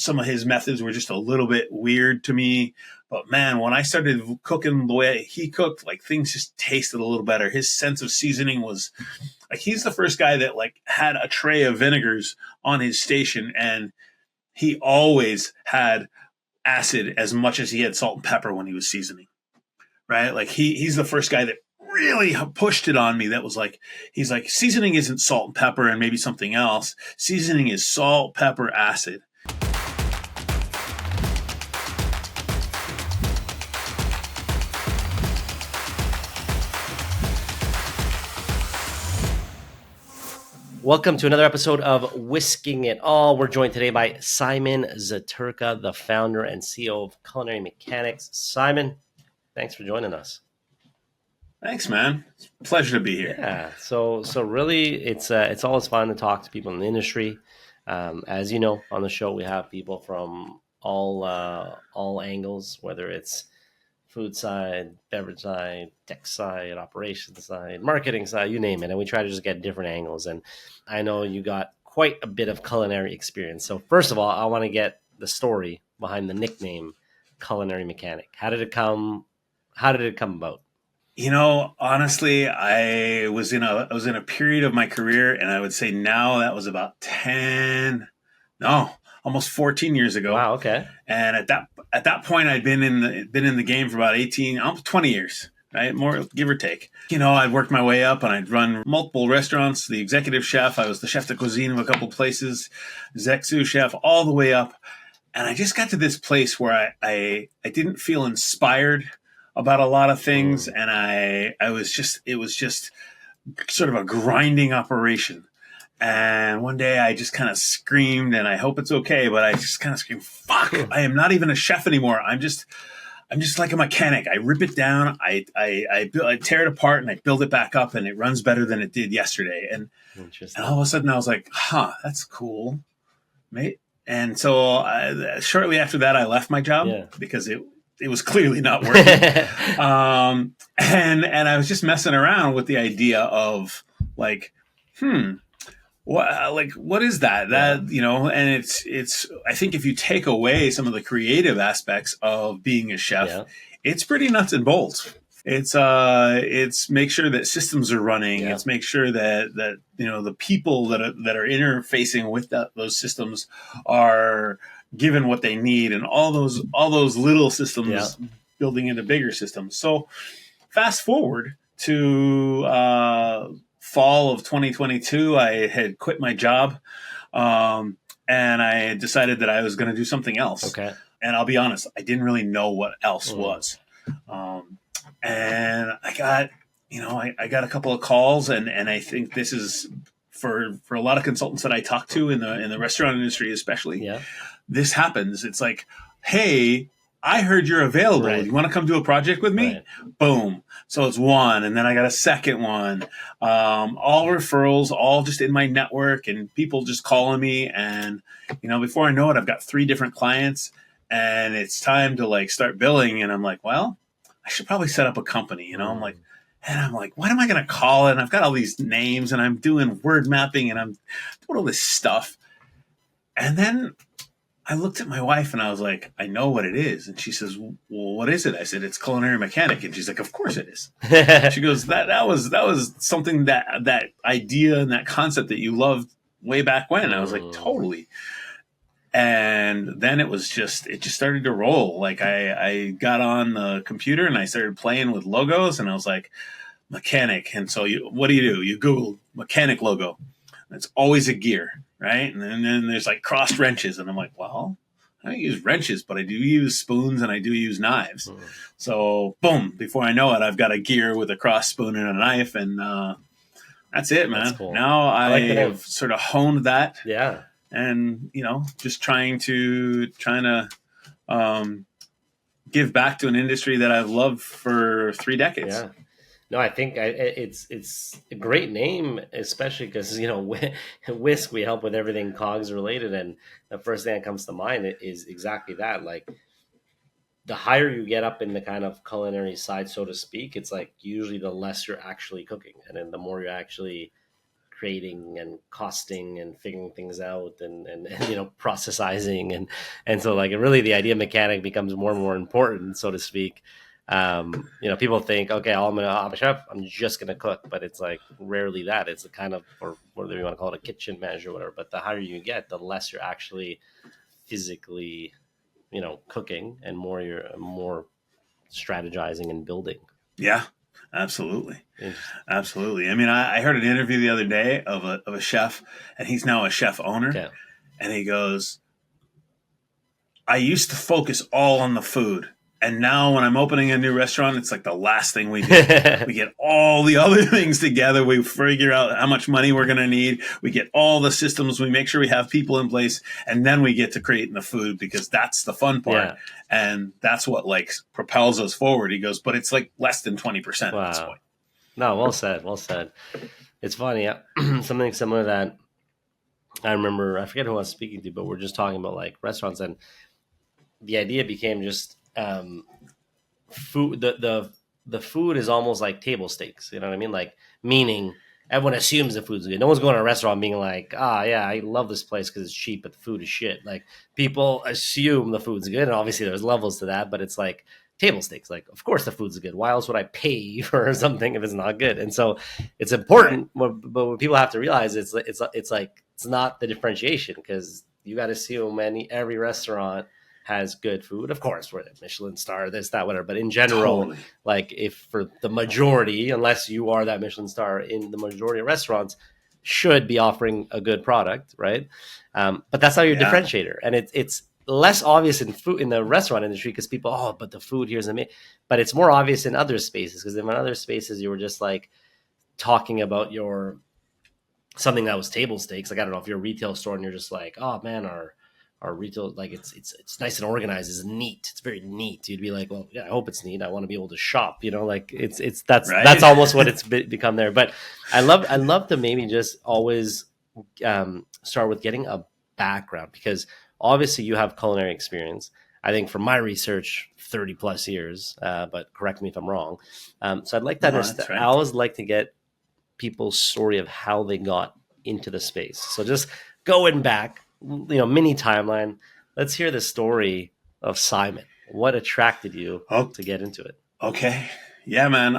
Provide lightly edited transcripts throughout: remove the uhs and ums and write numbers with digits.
some of his methods were just a little bit weird to me. But man, when I started cooking the way he cooked, like things just tasted a little better. His sense of seasoning was like, he's the first guy that like had a tray of vinegars on his station, and he always had acid as much as he had salt and pepper when he was seasoning, right? Like he's the first guy that really pushed it on me. That was like, he's like, seasoning isn't salt and pepper and maybe something else. Seasoning is salt, pepper, acid. Welcome to another episode of Whisking It All. We're joined today by Simon Zatyrka, the founder and CEO of Culinary Mechanics. Simon, thanks for joining us. Thanks, man. It's a pleasure to be here. Yeah, so really, it's always fun to talk to people in the industry. As you know, on the show we have people from all angles, whether it's food side, beverage side, tech side, operations side, marketing side, you name it. And we try to just get different angles. And I know you got quite a bit of culinary experience. So first of all, I want to get the story behind the nickname Culinary Mechanic. How did it come about? You know, honestly, I was in a period of my career, and I would say now that was about almost 14 years ago. Wow, okay. And at that point, I'd been in the game for about 20 years, right? More, give or take. You know, I'd worked my way up, and I'd run multiple restaurants. The executive chef, I was the chef de cuisine of a couple places, exec sous chef, all the way up. And I just got to this place where I didn't feel inspired about a lot of things, and it was just sort of a grinding operation. And one day I just kind of screamed, and I hope it's okay, but I just kind of screamed, fuck, I am not even a chef anymore. I'm just like a mechanic. I rip it down, I tear it apart, and I build it back up, and it runs better than it did yesterday. And all of a sudden I was like, that's cool, mate. And so shortly after that, I left my job because it was clearly not working. And I was just messing around with the idea of like, what is that? That, you know, and it's, I think if you take away some of the creative aspects of being a chef, it's pretty nuts and bolts. It's make sure that systems are running. It's make sure that, you know, the people that are interfacing with those systems are given what they need, and all those little systems building into bigger systems. So fast forward to, fall of 2022, I had quit my job, and I decided that I was going to do something else. Okay. And I'll be honest, I didn't really know what else was. And I got a couple of calls, and I think this is for a lot of consultants that I talk to in the restaurant industry, especially. This happens. It's like, hey, I heard you're available. Right. You want to come do a project with me? Right. Boom. So it's one. And then I got a second one. All referrals, all just in my network, and people just calling me. And, you know, before I know it, I've got 3 different clients, and it's time to like start billing. And I'm like, well, I should probably set up a company. You know, I'm like, what am I going to call it? And I've got all these names, and I'm doing word mapping, and I'm doing all this stuff. And then I looked at my wife, and I was like, I know what it is. And she says, well, what is it? I said, it's Culinary Mechanic. And she's like, of course it is. She goes, that was something, that idea and that concept that you loved way back when. I was like, totally. And then it just started to roll. Like I got on the computer, and I started playing with logos, and I was like, mechanic. And so what do? You Google mechanic logo. It's always a gear, right? And then there's like crossed wrenches, and I'm like, well, I don't use wrenches, but I do use spoons, and I do use knives. So boom, before I know it, I've got a gear with a cross spoon and a knife, and that's it, man. That's cool. Now I have sort of honed that. Yeah. And, you know, just trying to give back to an industry that I've loved for 3 decades. Yeah. No, I think it's a great name, especially because, you know, Whisk, we help with everything COGS related. And the first thing that comes to mind is exactly that. Like, the higher you get up in the kind of culinary side, so to speak, it's like usually the less you're actually cooking. And then the more you're actually creating and costing and figuring things out and processizing and so like really the idea mechanic becomes more and more important, so to speak. People think, okay, I'm a chef, I'm just gonna cook, but it's like rarely that. It's a kind of, or whatever you want to call it, a kitchen manager or whatever. But the higher you get, the less you're actually physically, cooking, and you're more strategizing and building. Yeah, absolutely. Absolutely. I mean, I heard an interview the other day of a chef, and he's now a chef owner. Okay. And he goes, I used to focus all on the food. And now when I'm opening a new restaurant, it's like the last thing we do. We get all the other things together. We figure out how much money we're going to need. We get all the systems. We make sure we have people in place. And then we get to creating the food, because that's the fun part. Yeah. And that's what like propels us forward. He goes, but it's like less than 20% at this point. No, well said. Well said. It's funny. Something similar that I remember, I forget who I was speaking to, but we're just talking about like restaurants, and the idea became just food. The food is almost like table stakes. You know what I mean? Like, meaning everyone assumes the food's good. No one's going to a restaurant being like, yeah, I love this place because it's cheap, but the food is shit. Like, people assume the food's good, and obviously there's levels to that, but it's like table stakes. Like, of course the food's good. Why else would I pay for something if it's not good? And so it's important, but what people have to realize is it's like it's not the differentiation, because you got to assume every restaurant has good food. Of course, we're a Michelin star, this, that, whatever. But in general, like, if for the majority, unless you are that Michelin star, in the majority of restaurants should be offering a good product, right? But that's not your differentiator. And it's less obvious in the restaurant industry, because people, but the food here's amazing. But it's more obvious in other spaces, because in other spaces you were just like talking about something that was table stakes. Like, I don't know, if you're a retail store and you're just like, oh man, our retail, like, it's nice and organized, it's neat, it's very neat. You'd be like, well, yeah, I hope it's neat, I want to be able to shop, like that's almost what it's become there. But I love to maybe just always start with getting a background, because obviously you have culinary experience. I think from my research, 30 plus years, but correct me if I'm wrong. So I'd like to understand. Right. I always like to get people's story of how they got into the space. So just going back, mini timeline. Let's hear the story of Simon. What attracted you to get into it? Okay. Yeah, man.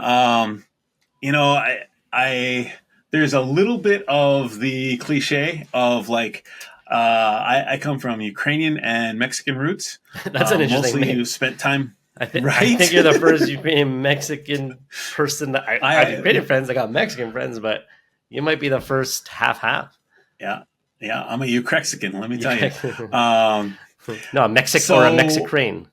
I there's a little bit of the cliche of like, I come from Ukrainian and Mexican roots. That's an interesting mostly name. You spent time. I think you're the first Ukrainian Mexican person that I have Ukrainian friends. I got Mexican friends, but you might be the first half. Yeah. Yeah, I'm a Ukrexican, let me tell you. No, a Mexican or a Mexicrane.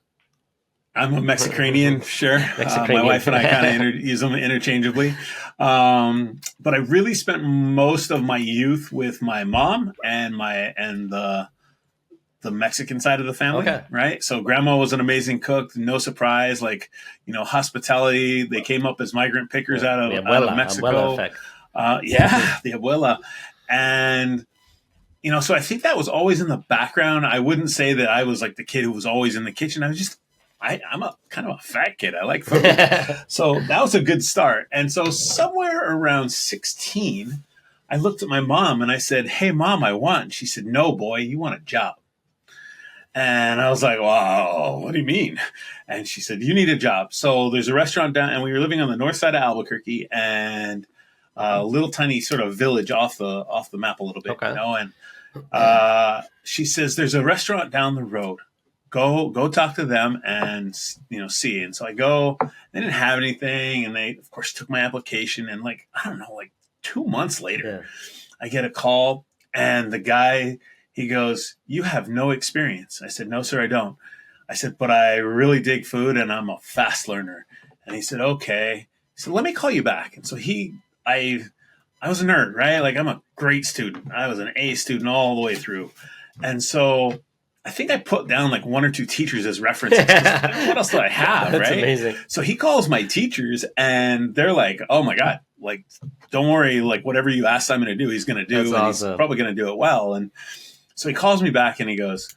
I'm a Mexicranian, sure. My wife and I kind of use them interchangeably. But I really spent most of my youth with my mom and the Mexican side of the family, right? So grandma was an amazing cook, no surprise, like, hospitality. They came up as migrant pickers out of Mexico. Abuela effect. The abuela. And so I think that was always in the background. I wouldn't say that I was like the kid who was always in the kitchen. I'm a kind of a fat kid. I like food. So that was a good start. And so somewhere around 16, I looked at my mom and I said, hey, Mom, I want. She said, no, boy, you want a job. And I was like, wow, what do you mean? And she said, you need a job. So there's a restaurant down, and we were living on the north side of Albuquerque, and a little tiny sort of village off the map a little bit, and she says, there's a restaurant down the road. Go talk to them and, see. And so I go, they didn't have anything. And they, of course, took my application. And like 2 months later, I get a call, and the guy, he goes, you have no experience. I said, no, sir, I don't. I said, but I really dig food and I'm a fast learner. And he said, okay. He said, let me call you back. And so I was a nerd, right? Like, I'm a great student. I was an A student all the way through. And so I think I put down like 1 or 2 teachers as references. What else do I have, That's right? Amazing. So he calls my teachers, and they're like, oh my God, like, don't worry, like, whatever you ask Simon to do, he's going to do. That's and awesome. He's probably going to do it well. And so he calls me back and he goes,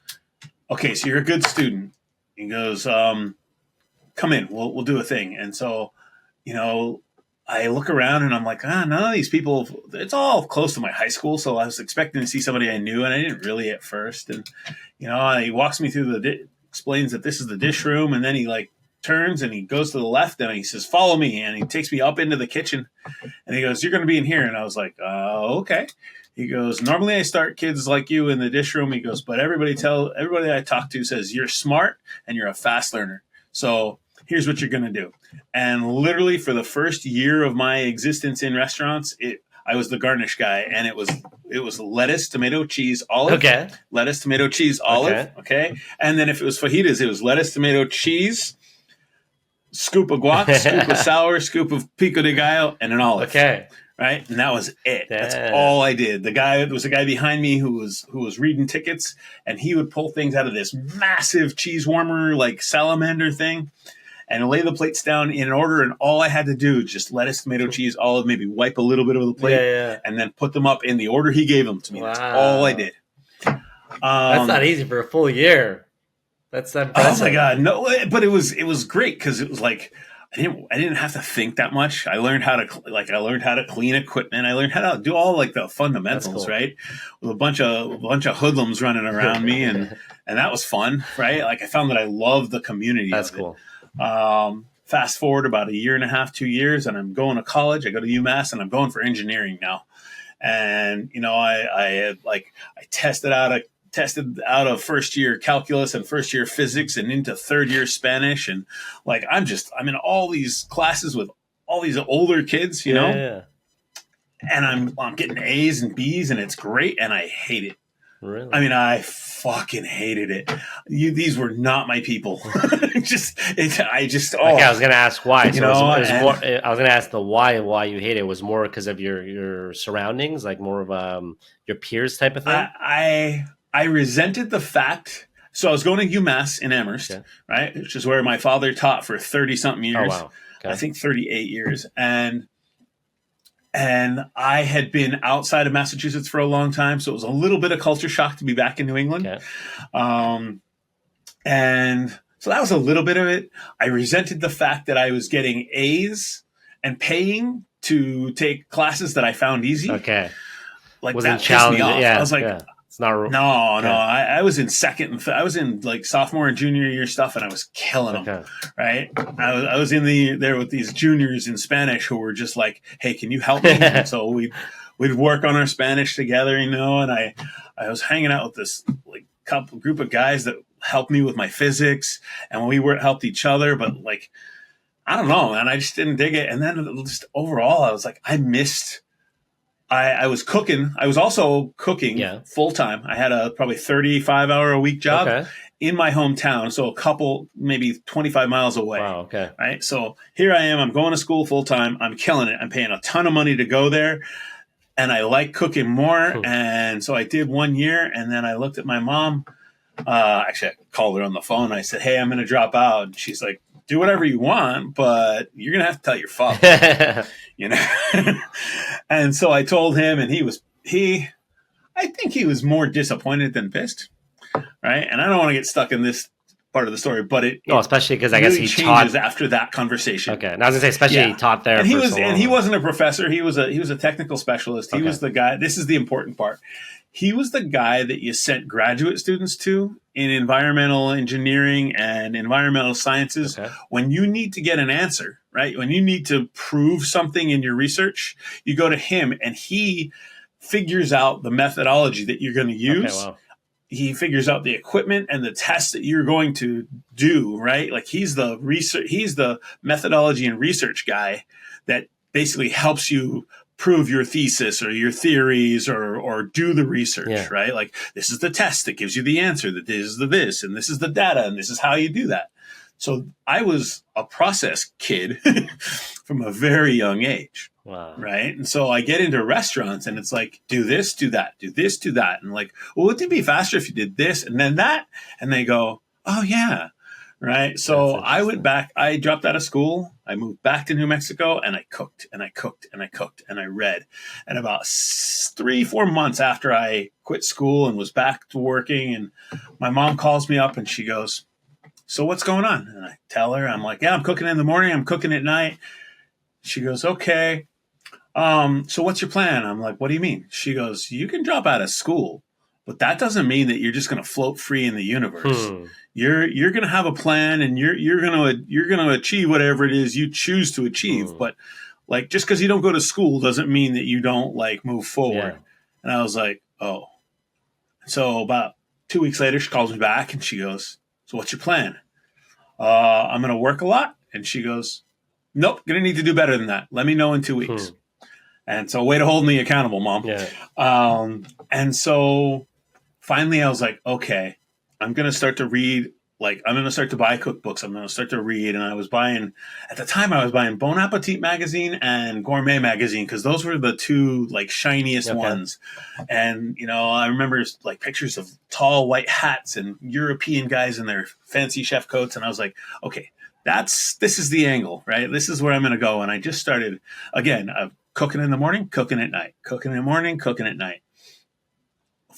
okay, so you're a good student. He goes, come in, we'll do a thing. And so, I look around and I'm like, none of these people, it's all close to my high school. So I was expecting to see somebody I knew, and I didn't really at first. And, he walks me through explains that this is the dish room. And then he like turns and he goes to the left and he says, follow me. And he takes me up into the kitchen and he goes, you're going to be in here. And I was like, okay. He goes, normally I start kids like you in the dish room. He goes, but everybody I talk to says you're smart and you're a fast learner. So here's what you're going to do. And literally for the first year of my existence in restaurants, I was the garnish guy, and it was lettuce, tomato, cheese, olive. Okay. Lettuce, tomato, cheese, olive. Okay. And then if it was fajitas, it was lettuce, tomato, cheese, scoop of guac, scoop of sour, scoop of pico de gallo, and an olive. Okay. Right. And that was it. That's all I did. There was a guy behind me who was reading tickets, and he would pull things out of this massive cheese warmer, like salamander thing, and lay the plates down in order. And all I had to do, just lettuce, tomato, cheese, olive, maybe wipe a little bit of the plate, and then put them up in the order he gave them to me. Wow. That's all I did. That's not easy for a full year. That's impressive. Oh my God. No, but it was great because it was like, I didn't have to think that much. I learned how to clean equipment. I learned how to do all like the fundamentals, right? With a bunch of hoodlums running around me, and that was fun, right? Like I found that I loved the community. That's cool. Fast forward about a year and a half, 2 years, and I'm going to college. I go to UMass, and I'm going for engineering now. And I tested out of first year calculus and first year physics and into third year Spanish, and like I'm in all these classes with all these older kids, and I'm getting A's and B's, and it's great, and I hate it. Really? I mean, I fucking hated it. These were not my people. I was going to ask why. So I was going to ask the why you hate it. Was more because of your surroundings, like more of your peers type of thing? I resented the fact. So I was going to UMass in Amherst, right, which is where my father taught for 30-something years. Oh, wow. Okay. I think 38 years. And I had been outside of Massachusetts for a long time, so it was a little bit of culture shock to be back in New England. Okay. And so that was a little bit of it. I resented the fact that I was getting A's and paying to take classes that I found easy. Okay. Like that pissed me off. Yeah, I was like, it's not. No. I was in I was in like sophomore and junior year stuff, and I was killing them. Right. I was in there with these juniors in Spanish who were just like, "Hey, can you help me?" And so we'd work on our Spanish together, and I was hanging out with this like group of guys that helped me with my physics, and we helped each other. But like, I don't know, man, I just didn't dig it. And then just overall, I was like, I missed. I was cooking. I was also cooking full time. I had a probably 35-hour-a-week job in my hometown, so a couple, maybe 25 miles away. Wow, okay. Right? So here I am. I'm going to school full time. I'm killing it. I'm paying a ton of money to go there, and I like cooking more. And so I did 1 year, and then I looked at my mom. Actually, I called her on the phone. I said, "Hey, I'm going to drop out." And she's like, "Do whatever you want, but you're going to have to tell your father." And so I told him, and I think he was more disappointed than pissed, right? And I don't want to get stuck in this part of the story, but especially because I really guess he changes taught after that conversation. Okay, and I was gonna say, especially he taught there, and he wasn't a professor. He was a technical specialist. He was the guy. This is the important part. He was the guy that you sent graduate students to in environmental engineering and environmental sciences when you need to get an answer, right? When you need to prove something in your research, you go to him, and he figures out the methodology that you're going to use. Okay, wow. He figures out the equipment and the tests that you're going to do, right? Like he's the methodology and research guy that basically helps you prove your thesis or your theories or do the research, right? Like this is the test that gives you the answer, that this is the this, and this is the data, and this is how you do that. So I was a process kid from a very young age. Wow. Right. And so I get into restaurants, and it's like, do this, do that, do this, do that. And like, well, wouldn't it be faster if you did this and then that? And they go, oh yeah. Right. So I went back, I dropped out of school. I moved back to New Mexico, and I cooked and I cooked and I cooked and I read. And about 3-4 months after I quit school and was back to working, and my mom calls me up and she goes, so what's going on? And I tell her, I'm like, yeah, I'm cooking in the morning. I'm cooking at night. She goes, okay. So what's your plan? I'm like, what do you mean? She goes, you can drop out of school, but that doesn't mean that you're just going to float free in the universe. You're going to have a plan, and you're going to achieve whatever it is you choose to achieve. But like, just because you don't go to school doesn't mean that you don't like move forward. And I was like, oh. So about 2 weeks later, she calls me back and she goes, so what's your plan? I'm going to work a lot. And she goes, nope, going to need to do better than that. Let me know in 2 weeks. And so, way to hold me accountable, Mom. And so finally I was like, okay, I'm going to start to read. Like, I'm going to start to buy cookbooks. I'm going to start to read. And I was buying, at the time, I was buying Bon Appetit magazine and Gourmet magazine, because those were the two like shiniest ones. And, you know, I remember like pictures of tall white hats and European guys in their fancy chef coats. And I was like, okay, this is the angle, right? This is where I'm going to go. And I just started, again, cooking in the morning, cooking at night, cooking in the morning, cooking at night.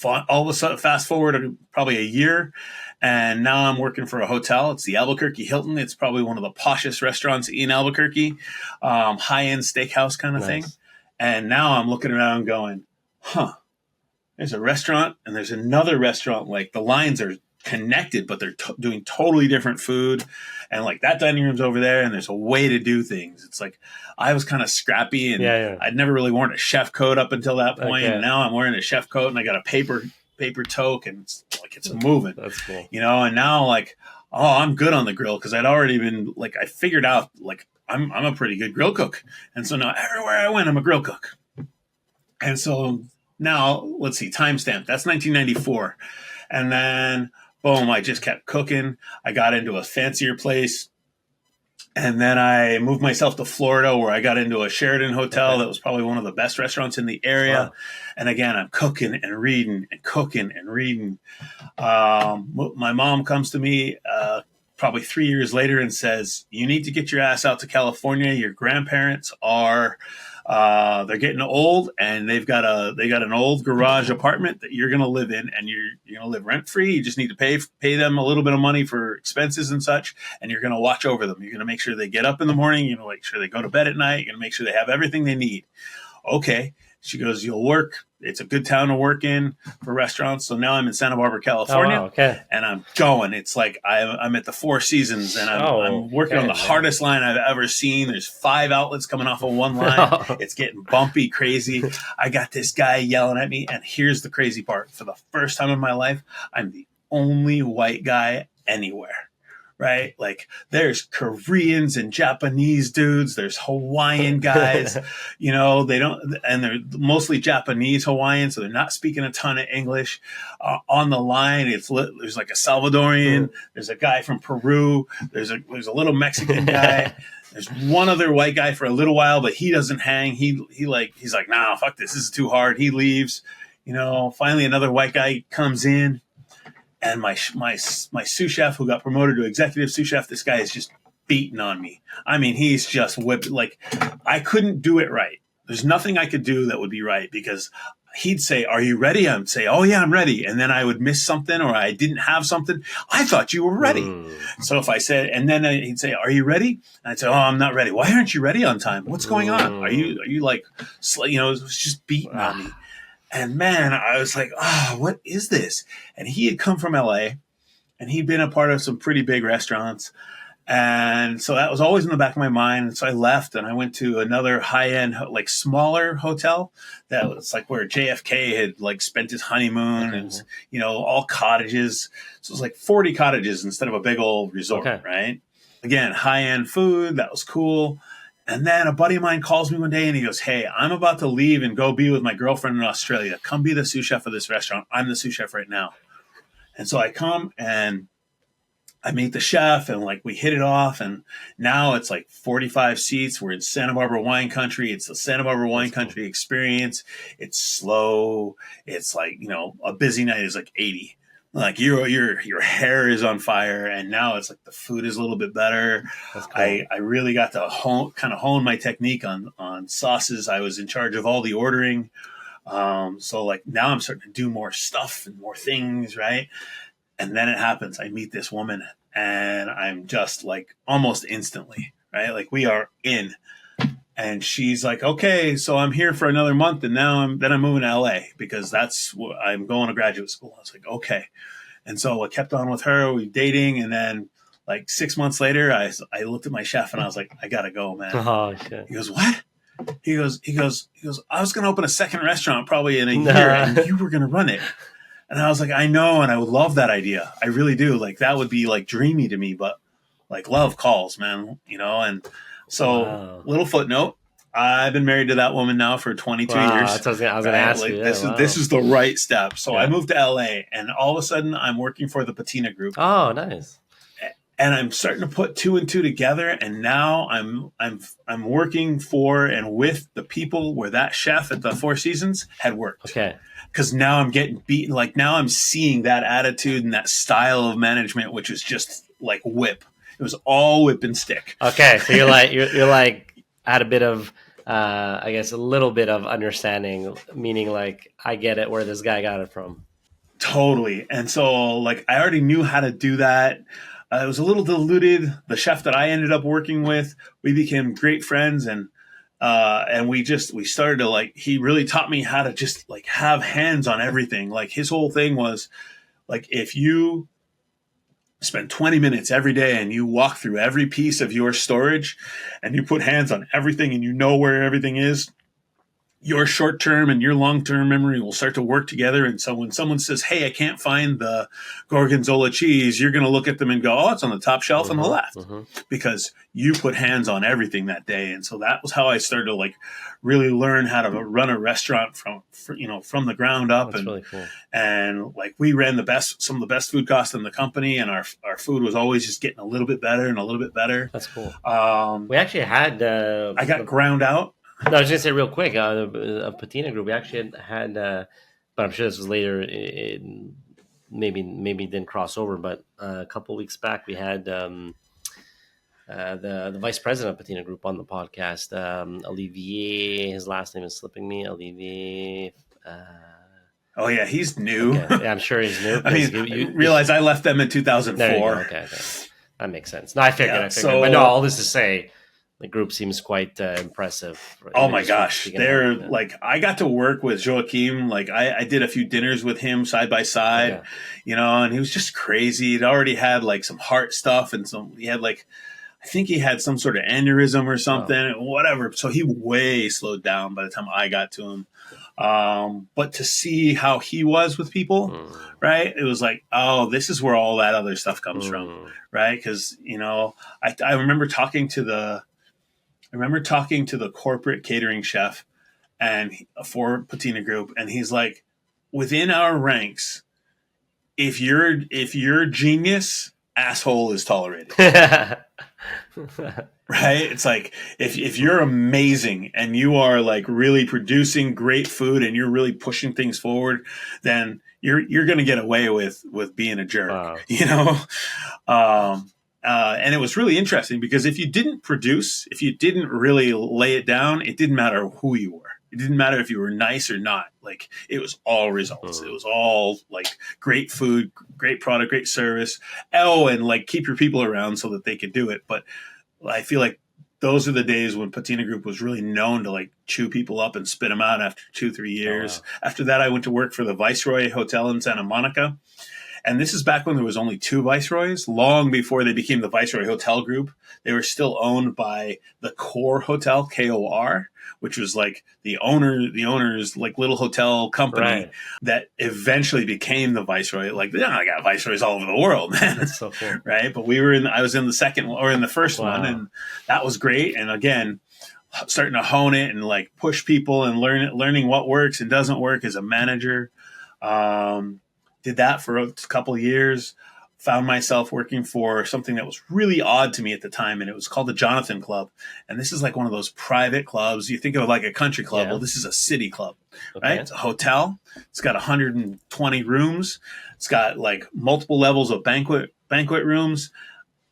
All of a sudden, fast forward probably a year, and now I'm working for a hotel. It's the Albuquerque Hilton. It's probably one of the poshest restaurants in Albuquerque, high-end steakhouse kind of thing. And now I'm looking around going, there's a restaurant and there's another restaurant. Like, the lines are connected, but they're doing totally different food. And like, that dining room's over there, and there's a way to do things. It's like, I was kind of scrappy, and I'd never really worn a chef coat up until that point. And now I'm wearing a chef coat, and I got a paper toque, and it's moving. That's cool. You know, and now like, oh, I'm good on the grill, because I'd already been like, I figured out like I'm a pretty good grill cook. And so now everywhere I went, I'm a grill cook. And so now, let's see, timestamp. That's 1994. And then boom, I just kept cooking. I got into a fancier place. And then I moved myself to Florida, where I got into a Sheraton hotel that was probably one of the best restaurants in the area. Wow. And again, I'm cooking and reading and cooking and reading. My mom comes to me probably 3 years later and says, you need to get your ass out to California. Your grandparents are... they're getting old, and they got an old garage apartment that you're going to live in, and you're going to live rent free. You just need to pay them a little bit of money for expenses and such, and you're going to watch over them. You're going to make sure they get up in the morning. You're going to make sure they go to bed at night. You're going to make sure they have everything they need. Okay. She goes, you'll work. It's a good town to work in for restaurants. So now I'm in Santa Barbara, California, and I'm going. It's like I'm at the Four Seasons, and I'm working on the hardest line I've ever seen. There's 5 outlets coming off of one line. It's getting bumpy, crazy. I got this guy yelling at me, and here's the crazy part. For the first time in my life, I'm the only white guy anywhere. Right? Like, there's Koreans and Japanese dudes. There's Hawaiian guys, you know, and they're mostly Japanese Hawaiian. So they're not speaking a ton of English. On the line, there's like a Salvadorian. There's a guy from Peru. There's a little Mexican guy. There's one other white guy for a little while, but he doesn't hang. He's like, nah, fuck this. This is too hard. He leaves. You know, finally another white guy comes in. And my sous chef, who got promoted to executive sous chef, this guy is just beating on me. I mean, he's just whipped. Like, I couldn't do it right. There's nothing I could do that would be right, because he'd say, are you ready? I'd say, oh yeah, I'm ready. And then I would miss something, or I didn't have something. I thought you were ready. So if I said, and then he'd say, are you ready? And I'd say, oh, I'm not ready. Why aren't you ready on time? What's going on? Are you like, you know, it was just beating on me. And man, I was like, what is this? And he had come from LA, and he'd been a part of some pretty big restaurants. And so that was always in the back of my mind. And so I left, and I went to another high-end, like smaller hotel that was like where JFK had like spent his honeymoon, and, you know, all cottages. So it was like 40 cottages instead of a big old resort, right? Again, high-end food. That was cool. And then a buddy of mine calls me one day, and he goes, hey, I'm about to leave and go be with my girlfriend in Australia. Come be the sous chef of this restaurant. I'm the sous chef right now. And so I come, and I meet the chef, and like we hit it off. And now it's like 45 seats. We're in Santa Barbara wine country. It's the Santa Barbara wine country experience. It's slow. It's like, you know, a busy night is like 80. Like your hair is on fire, and now it's like the food is a little bit better. That's cool. I really got to hone my technique on sauces. I was in charge of all the ordering. So like now I'm starting to do more stuff and more things, right? And then it happens. I meet this woman, and I'm just like almost instantly, right? Like we are in. And she's like, okay, so I'm here for another month, and now I'm moving to LA because that's what I'm going to graduate school. I was like, okay. And so I kept on with her. We were dating, and then like 6 months later, I looked at my chef and I was like, I gotta go, man. Oh shit. He goes, what? He goes, I was gonna open a second restaurant probably in a year, and you were gonna run it. And I was like, I know, and I would love that idea. I really do. Like that would be like dreamy to me, but like love calls, man. And so little footnote. I've been married to that woman now for 22 years. That's what I was gonna ask you. This is the right step. So I moved to LA, and all of a sudden I'm working for the Patina Group. Oh, nice. And I'm starting to put two and two together, and now I'm working for and with the people where that chef at the Four Seasons had worked. Okay. Because now I'm getting beaten. Like now I'm seeing that attitude and that style of management, which is just like whip. It was all whip and stick. Okay, so you're like had a bit of I guess a little bit of understanding, meaning like I get it where this guy got it from. Totally. And so like I already knew how to do that. It was a little diluted. The chef that I ended up working with, we became great friends, and we started to like, he really taught me how to just like have hands on everything. Like his whole thing was like, if you spend 20 minutes every day and you walk through every piece of your storage and you put hands on everything and you know where everything is, your short-term and your long-term memory will start to work together. And so when someone says, hey, I can't find the Gorgonzola cheese, you're going to look at them and go, oh, it's on the top shelf on the left, because you put hands on everything that day. And so that was how I started to like really learn how to run a restaurant from the ground up. That's and really cool. And like we ran some of the best food costs in the company, and our food was always just getting a little bit better and a little bit better. That's cool. We actually had I got ground out. No, I was going to say real quick, a Patina Group, we actually had but I'm sure this was later, maybe didn't cross over, but a couple of weeks back, we had the vice president of Patina Group on the podcast, Olivier, his last name is slipping me, Olivier. Oh, yeah, he's new. Okay. Yeah, I'm sure he's new. I mean, you realize I left them in 2004. Okay. That makes sense. No, I figured. But no, all this to say, the group seems quite impressive. Oh my gosh. They're like, I got to work with Joachim. Like I did a few dinners with him side by side, and he was just crazy. He'd already had like some heart stuff and I think he had some sort of aneurysm or something, whatever. So he way slowed down by the time I got to him. But to see how he was with people, right? It was like, oh, this is where all that other stuff comes from, right? Because, I remember talking to the corporate catering chef and for Patina Group, and he's like, within our ranks, if you're genius, asshole is tolerated. Right? It's like if you're amazing and you are like really producing great food and you're really pushing things forward, then you're going to get away with being a jerk. Wow. And it was really interesting because if you didn't produce, if you didn't really lay it down, it didn't matter who you were. It didn't matter if you were nice or not. Like it was all results. It was all like great food, great product, great service. And like keep your people around so that they could do it. But I feel like those are the days when Patina Group was really known to like chew people up and spit them out after 2-3 years. Oh, wow. After that, I went to work for the Viceroy Hotel in Santa Monica. And this is back when there was only 2 Viceroys, long before they became the Viceroy Hotel Group. They were still owned by the Core Hotel, KOR, which was like the owner's like little hotel company that eventually became the Viceroy. Like, I got Viceroys all over the world, man. That's so cool. Right? But I was in the second or in the first one, and that was great. And again, starting to hone it and like push people and learning what works and doesn't work as a manager. Did that for a couple of years, found myself working for something that was really odd to me at the time, and it was called the Jonathan Club. And this is like one of those private clubs. You think of it like a country club. Yeah. Well, this is a city club, right? It's a hotel. It's got 120 rooms. It's got like multiple levels of banquet rooms.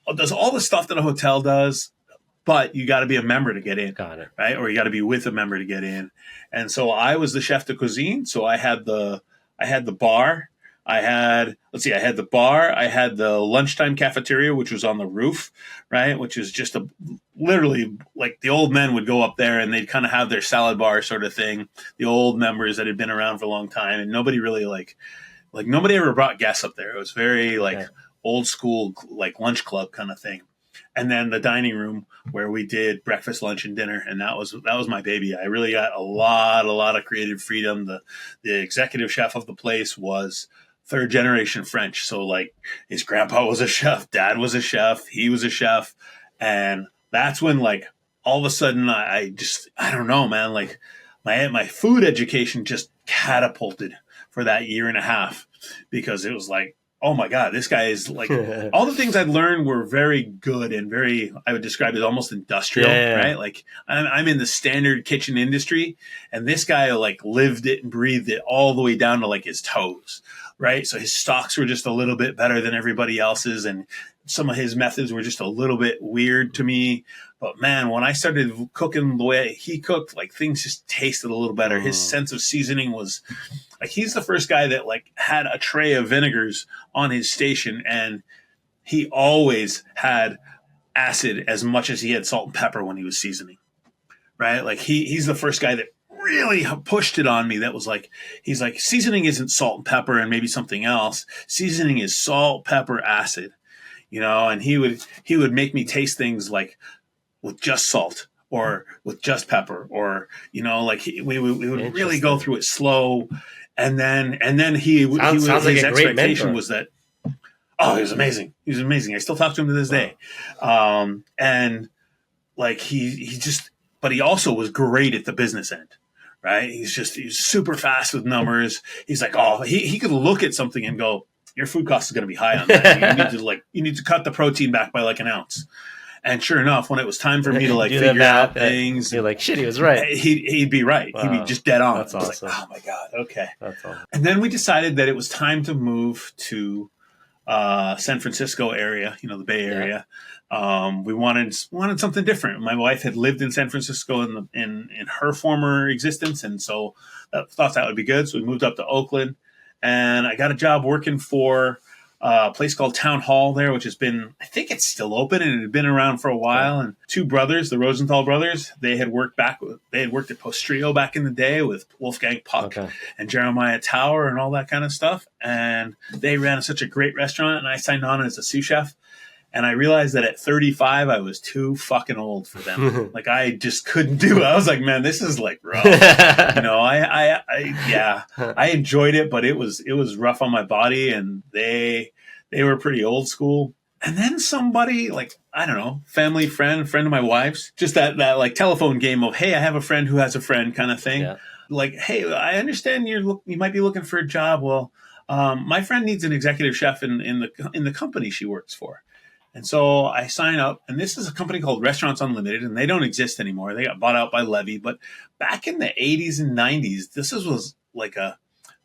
It does all the stuff that a hotel does, but you got to be a member to get in. Got it. Right? Or you got to be with a member to get in. And so I was the chef de cuisine. So I had the bar. I had, let's see, I had the bar, I had the lunchtime cafeteria, which was on the roof, right? Which is just literally like the old men would go up there and they'd kind of have their salad bar sort of thing. The old members that had been around for a long time, and nobody really like nobody ever brought guests up there. It was very like old school, like lunch club kind of thing. And then the dining room where we did breakfast, lunch, and dinner, and that was my baby. I really got a lot of creative freedom. The executive chef of the place was third generation French, so like his grandpa was a chef, dad was a chef, he was a chef, and that's when like all of a sudden I don't know, man, like my food education just catapulted for that year and a half, because it was like, oh my God, this guy is like, all the things I'd learned were very good and very, I would describe it almost industrial, right? Like I'm in the standard kitchen industry, and this guy like lived it and breathed it all the way down to like his toes, right? So his stocks were just a little bit better than everybody else's, and some of his methods were just a little bit weird to me. But man, when I started cooking the way he cooked, like things just tasted a little better. His sense of seasoning was like, he's the first guy that like had a tray of vinegars on his station, and he always had acid as much as he had salt and pepper when he was seasoning, right? Like he's the first guy that really pushed it on me. That was like, he's like, seasoning isn't salt and pepper and maybe something else. Seasoning is salt, pepper, acid, you know. And he would make me taste things like with just salt or with just pepper, or, you know, like we would really go through it slow. And then his expectation was that, oh, he was amazing. He was amazing. I still talk to him to this day. And like he just, but he also was great at the business end, right? He's super fast with numbers. He's like, oh, he could look at something and go, your food cost is going to be high on that. You need to cut the protein back by like an ounce. And sure enough, when it was time for me to like figure out things, you're like, shit, he was right. He'd be right. Wow. He'd be just dead on. That's awesome. Like, oh my God. Okay. That's awesome. And then we decided that it was time to move to San Francisco area, you know, the Bay Area. We wanted something different. My wife had lived in San Francisco in her former existence, and so I thought that would be good. So we moved up to Oakland, and I got a job working for a place called Town Hall there, which has been, I think it's still open, and it had been around for a while. And two brothers, the Rosenthal brothers, they had worked at Postrio back in the day with Wolfgang Puck and Jeremiah Tower and all that kind of stuff. And they ran such a great restaurant, and I signed on as a sous chef. And I realized that at 35, I was too fucking old for them. Like, I just couldn't do it. I was like, man, this is like rough. You know, I enjoyed it, but it was rough on my body, and they were pretty old school. And then somebody, like, I don't know, family friend of my wife's, just that like telephone game of, hey, I have a friend who has a friend kind of thing. Yeah. Like, hey, I understand you might be looking for a job. Well, my friend needs an executive chef in the company she works for. And so I sign up, and this is a company called Restaurants Unlimited, and they don't exist anymore. They got bought out by Levy. But back in the 80s and 90s, this was like a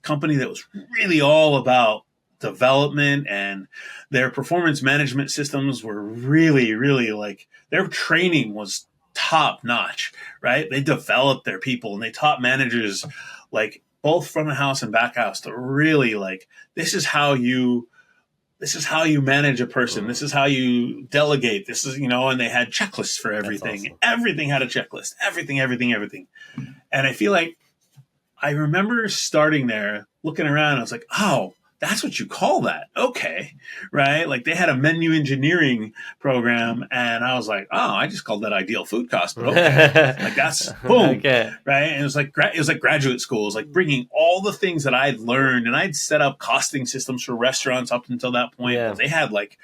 company that was really all about development, and their performance management systems were really, really like, their training was top notch, right? They developed their people, and they taught managers, like both front of house and back house, to really like, this is how you manage a person. This is how you delegate. This is, you know, and they had checklists for everything. Awesome. Everything had a checklist. Everything. And I feel like I remember starting there, looking around, I was like, oh, that's what you call that. Okay. Right. Like, they had a menu engineering program, and I was like, oh, I just called that ideal food cost, but okay. Like, that's boom. Okay. Right. And it was like graduate school. It was like bringing all the things that I'd learned, and I'd set up costing systems for restaurants up until that point. Yeah. They had like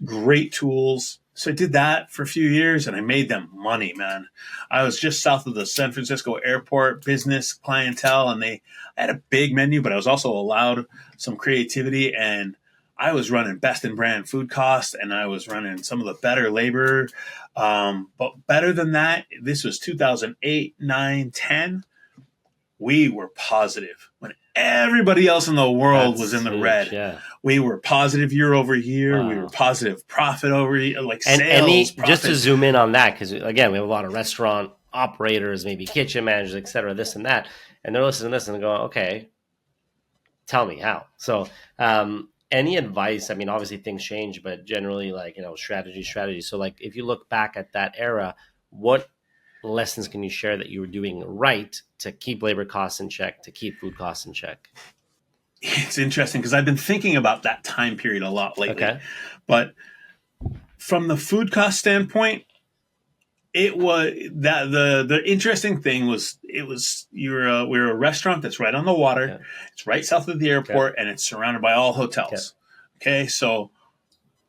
great tools. So I did that for a few years, and I made them money, man. I was just south of the San Francisco airport, business clientele, and I had a big menu, but I was also allowed some creativity, and I was running best in brand food costs, and I was running some of the better labor. But better than that, this was 2008, 9, 10. We were positive when everybody else in the world was in the red. Yeah. We were positive year over year. Wow. We were positive profit over year, like sales. Just to zoom in on that, because again, we have a lot of restaurant operators, maybe kitchen managers, et cetera, this and that, and they're listening to this and they're going, okay, tell me how. So, any advice? I mean, obviously things change, but generally, like, strategy. So, like, if you look back at that era, what lessons can you share that you were doing right to keep labor costs in check, to keep food costs in check? It's interesting because I've been thinking about that time period a lot lately. Okay. But from the food cost standpoint, it was that the interesting thing was we're a restaurant that's right on the water. Okay. It's right south of the airport, and it's surrounded by all hotels. Okay, so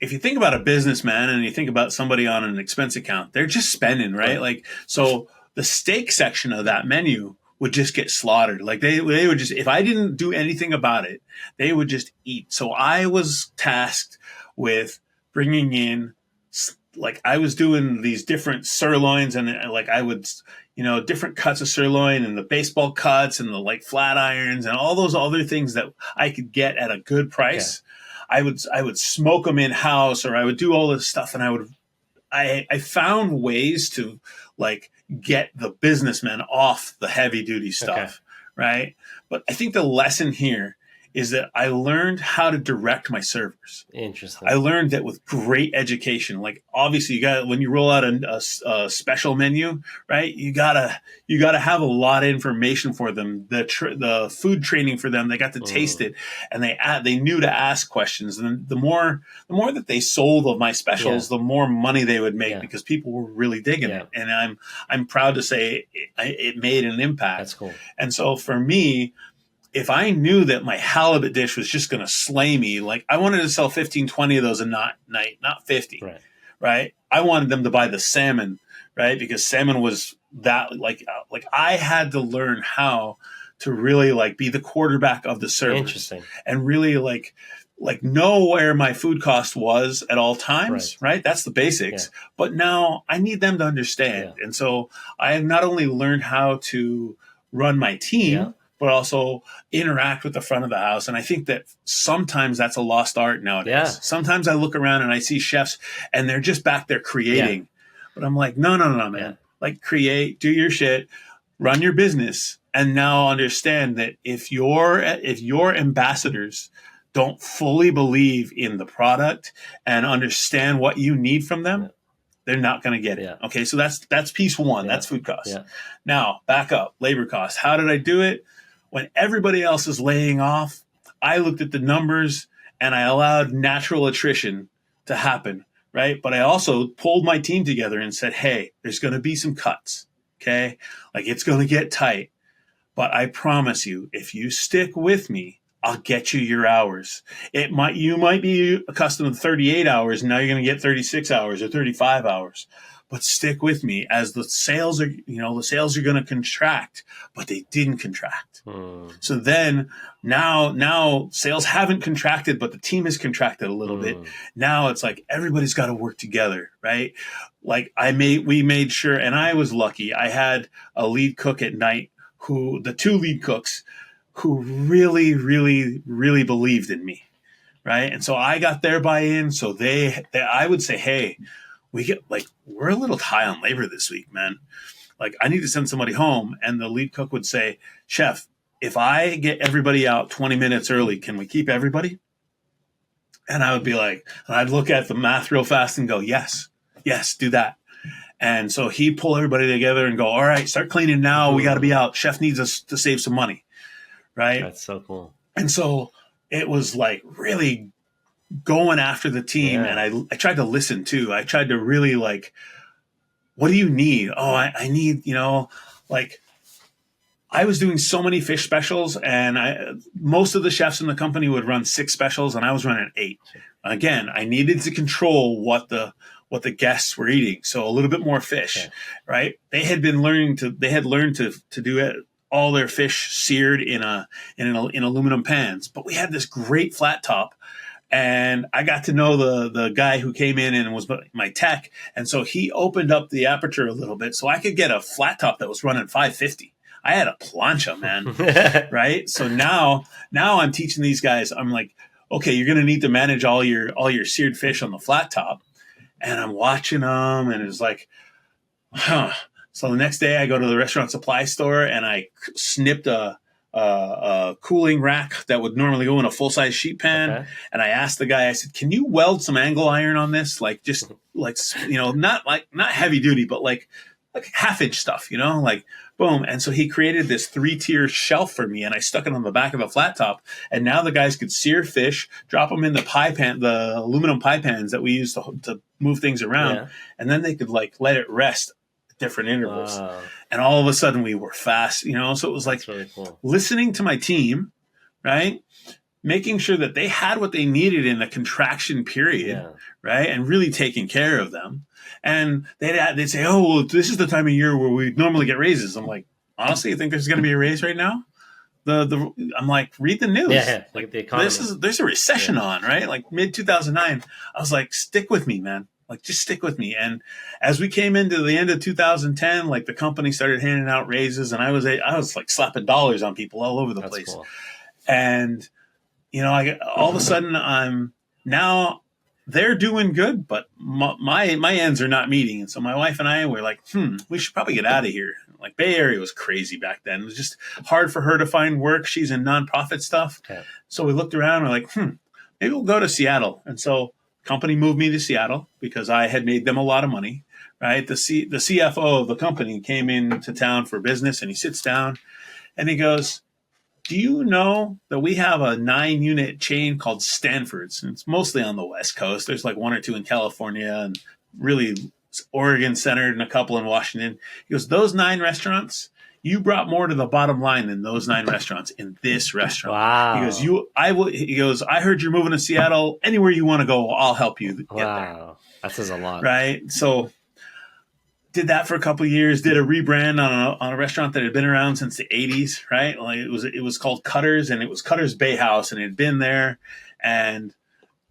if you think about a businessman and you think about somebody on an expense account, they're just spending, right? Like, so the steak section of that menu would just get slaughtered. Like they would just, if I didn't do anything about it, they would just eat. So I was tasked with bringing in, like, I was doing these different sirloins, and like I would, different cuts of sirloin and the baseball cuts and the like flat irons and all those other things that I could get at a good price. I would smoke them in house, or I would do all this stuff, and I found ways to, like, get the businessmen off the heavy duty stuff, right? But I think the lesson here is that I learned how to direct my servers. Interesting. I learned that with great education. Like, obviously, when you roll out a special menu, right? You gotta have a lot of information for them. The food training for them. They got to taste it, and they knew to ask questions. And the more that they sold of my specials, the more money they would make, because people were really digging it. And I'm proud to say it made an impact. That's cool. And so for me, if I knew that my halibut dish was just going to slay me, like, I wanted to sell 15, 20 of those a night, not 50, right? I wanted them to buy the salmon, right? Because salmon was that, like I had to learn how to really, like, be the quarterback of the servers. Interesting. And really, like know where my food cost was at all times, right? That's the basics. But now I need them to understand. And so I have not only learned how to run my team, but also interact with the front of the house. And I think that sometimes that's a lost art nowadays. Sometimes I look around and I see chefs and they're just back there creating. But I'm like, no, man. Like, create, do your shit, run your business. And now understand that if your ambassadors don't fully believe in the product and understand what you need from them, they're not going to get it. Okay, so that's piece one. That's food costs. Now, back up, labor costs. How did I do it? When everybody else is laying off, I looked at the numbers and I allowed natural attrition to happen, right? But I also pulled my team together and said, hey, there's going to be some cuts, okay? Like, it's going to get tight. But I promise you, if you stick with me, I'll get you your hours. You might be accustomed to 38 hours, and now you're going to get 36 hours or 35 hours. But stick with me, as the sales are going to contract, but they didn't contract. So then now sales haven't contracted, but the team has contracted a little bit. Now it's like everybody's got to work together, right? Like, we made sure, and I was lucky. I had a lead cook at night, the two lead cooks, who really, really, really believed in me, right? And so I got their buy-in. So I would say, hey, we're a little high on labor this week, man. Like, I need to send somebody home. And the lead cook would say, chef, if I get everybody out 20 minutes early, can we keep everybody? And I would be like, and I'd look at the math real fast and go, yes, do that. And so he'd pull everybody together and go, all right, start cleaning now. We got to be out. Chef needs us to save some money. Right? That's so cool. And so it was, like, really going after the team. And I tried to listen too. I tried to really, like, what do you need? Oh, I need, like, I was doing so many fish specials, and most of the chefs in the company would run 6 specials, and I was running 8. Again, I needed to control what the guests were eating. So a little bit more fish, right? They had learned to do it, all their fish seared in aluminum pans. But we had this great flat top, and I got to know the guy who came in and was my tech. And so he opened up the aperture a little bit so I could get a flat top that was running 550. I had a plancha, man. Right? So now I'm teaching these guys. I'm like, okay, you're going to need to manage all your seared fish on the flat top. And I'm watching them, and it's like, So the next day I go to the restaurant supply store and I snipped a a cooling rack that would normally go in a full size sheet pan. Okay. And I asked the guy, I said, "Can you weld some angle iron on this? Like just like not heavy duty, but like half-inch stuff, like boom." And so he created this 3-tier shelf for me, and I stuck it on the back of a flat top. And now the guys could sear fish, drop them in the aluminum pie pans that we use to move things around, and then they could like let it rest at different intervals. And all of a sudden we were fast, So it was like really cool. Listening to my team, right? Making sure that they had what they needed in a contraction period, right? And really taking care of them. And they'd say, "Oh, well, this is the time of year where we normally get raises." I'm like, "Honestly, you think there's going to be a raise right now?" I'm like, "Read the news. Like the economy. There's a recession on, right? Like mid 2009." I was like, "Stick with me, man. Like, just stick with me." And as we came into the end of 2010, like the company started handing out raises, and I was like slapping dollars on people all over the place. Cool. And all of a sudden I'm now they're doing good, but my ends are not meeting. And so my wife and I were like, we should probably get out of here. Like Bay Area was crazy back then. It was just hard for her to find work. She's in nonprofit stuff. Okay. So we looked around and we're like, maybe we'll go to Seattle. And so company moved me to Seattle because I had made them a lot of money, right? The CFO of the company came into town for business, and he sits down and he goes, "Do you know that we have a 9-unit chain called Stanford's?" And it's mostly on the West Coast. There's like 1 or 2 in California and really Oregon centered and a couple in Washington. He goes, "Those 9 restaurants, you brought more to the bottom line than those 9 restaurants in this restaurant." Wow. He goes, He goes, "I heard you're moving to Seattle. Anywhere you want to go, I'll help you get there." That says a lot. Right? So did that for a couple of years, did a rebrand on a restaurant that had been around since the 80s, right? Like it was called Cutter's, and it was Cutter's Bay House, and it had been there. And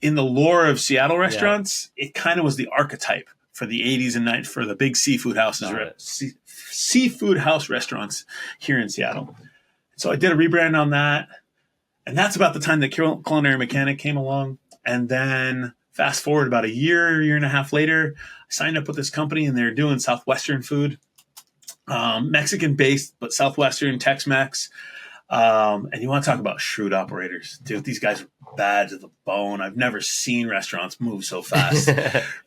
in the lore of Seattle restaurants, it kind of was the archetype for the 80s and 90s for the big seafood houses, seafood house restaurants here in Seattle. So I did a rebrand on that. And that's about the time that Culinary Mechanic came along. And then fast forward about a year and a half later, I signed up with this company, and they're doing Southwestern food, Mexican-based, but Southwestern, Tex-Mex. And you want to talk about shrewd operators. Dude, these guys are bad to the bone. I've never seen restaurants move so fast,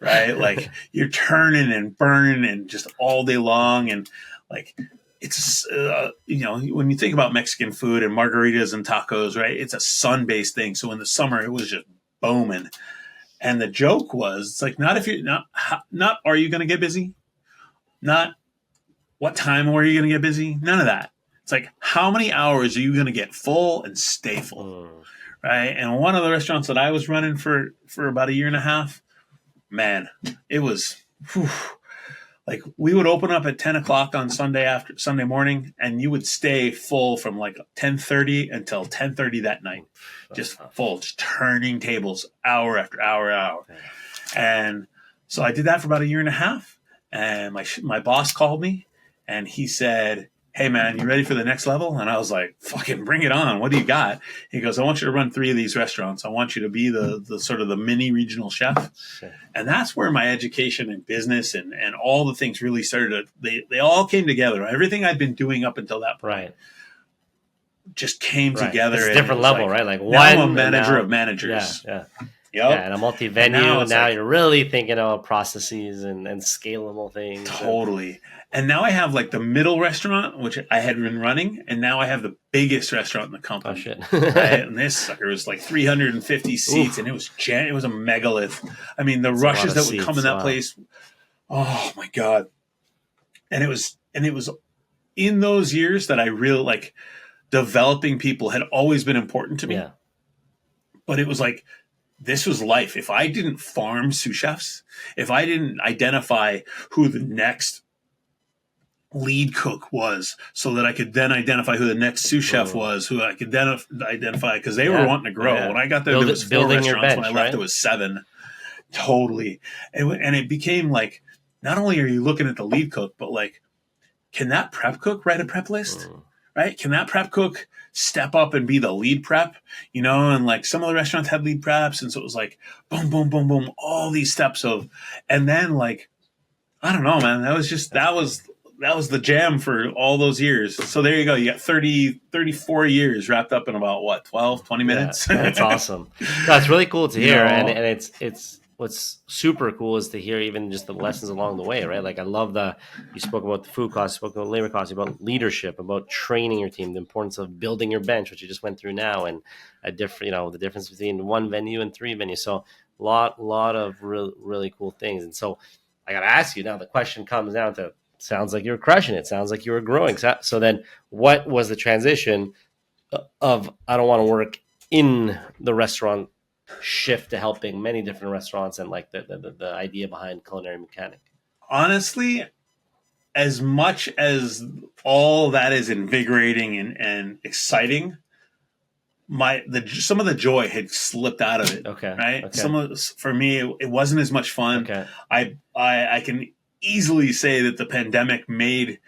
right? Like you're turning and burning and just all day long. And like it's, when you think about Mexican food and margaritas and tacos, right? It's a sun-based thing. So in the summer, it was just booming. And the joke was, it's like, not are you going to get busy? Not what time are you going to get busy? None of that. It's like, how many hours are you going to get full and stay full? Right? And one of the restaurants that I was running for about a year and a half, man, it was, like we would open up at 10 o'clock on Sunday morning, and you would stay full from like 10:30 until 10:30 that night. Just full, just turning tables hour after hour. And so I did that for about a year and a half. And my boss called me, and he said, "Hey man, you ready for the next level?" And I was like, "Fucking bring it on. What do you got?" He goes, "I want you to run 3 of these restaurants. I want you to be the sort of the mini regional chef." Sure. And that's where my education and business and all the things really started they all came together. Everything I'd been doing up until that point just came together. It's a different level, right? Like now I'm a manager of managers. Yeah. Yep. Yeah, and a multi-venue. Now you're really thinking about processes and scalable things. Totally. And now I have like the middle restaurant, which I had been running, and now I have the biggest restaurant in the company. Oh shit! Right? And this sucker was like 350 seats, and it was a megalith. I mean, the rushes that would come in that place. Oh my god! And it was in those years that I really like developing people had always been important to me. Yeah. But it was like, this was life. If I didn't farm sous chefs, if I didn't identify who the next lead cook was, so that I could then identify who the next sous chef was, who I could then identify, because they were wanting to grow. Yeah. When I got there, there was 4 restaurants. When I left, it was 7. Totally. And it became like, not only are you looking at the lead cook, but like, can that prep cook write a prep list? Right? Can that prep cook step up and be the lead prep? And like some of the restaurants had lead preps. And so it was like, boom, boom, boom, boom, all these steps and then like, I don't know, man, that was that was the jam for all those years. So there you go. You got 34 years wrapped up in about what, 12, 20 Yeah, minutes? that's awesome. That's really cool to You hear. know, And it's what's super cool is to hear even just the lessons along the way, right? Like I love you spoke about the food costs, you spoke about labor costs, about leadership, about training your team, the importance of building your bench, which you just went through now, and a different, the difference between one venue and three venues. So lot of really cool things. And so I got to ask you now, the question comes down to, sounds like you're crushing it. Sounds like you were growing. So then what was the transition of, I don't want to work in the restaurant, shift to helping many different restaurants, and like the idea behind Culinary Mechanic? honestly, as much as all that is invigorating and exciting, some of the joy had slipped out of it. Okay. Right. Okay. For me, it wasn't as much fun. Okay. I can easily say that the pandemic made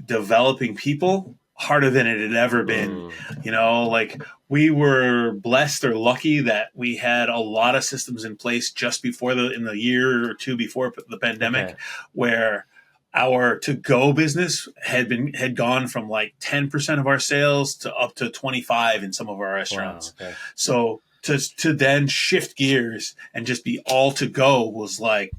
developing people harder than it had ever been. Like we were blessed or lucky that we had a lot of systems in place just before in the year or two before the pandemic, Okay. where our to-go business had gone from like 10% of our sales to up to 25 in some of our restaurants. Wow. Okay. So to then shift gears and just be all to go was like,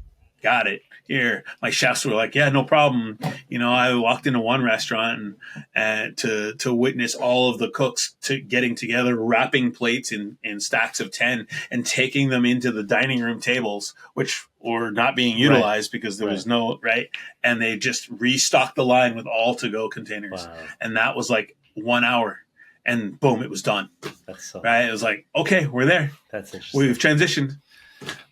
got it. Here, my chefs were like, yeah, no problem. I walked into one restaurant and to witness all of the cooks getting together, wrapping plates in stacks of 10 and taking them into the dining room tables, which were not being utilized because there was no, right. And they just restocked the line with all to-go containers. Wow. And that was like 1 hour. And boom, it was done. That's so right. It was like, okay, we're there. That's interesting. We've transitioned.